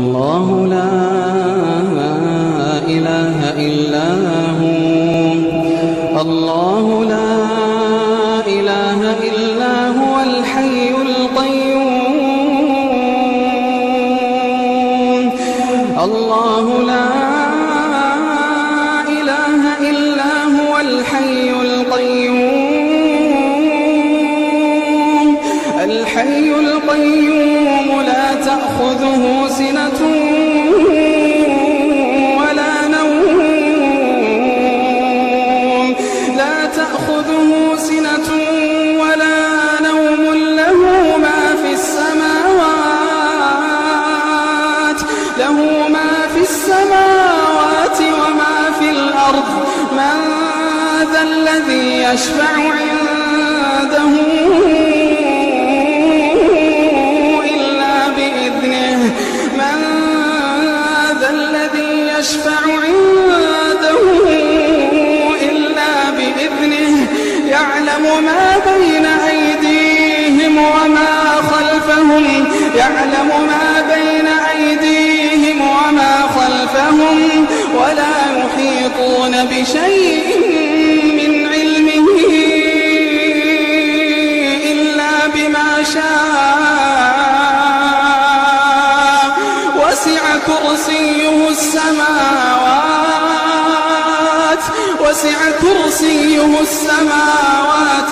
الله لا إله إلا هو الله لا إله إلا هو الحي القيوم الله لا إله إلا هو الحي القيوم الحي القيوم لا تأخذه سنة ولا نوم لا تأخذه سنة ولا نوم له ما في السماوات وما في الأرض من ذا الذي يشفع عنده يشفع عنده إلا بإذنه يعلم ما بين أيديهم وما خلفهم ولا يحيطون بشيء من علمه إلا بما شاء وسع كرسيه السماوات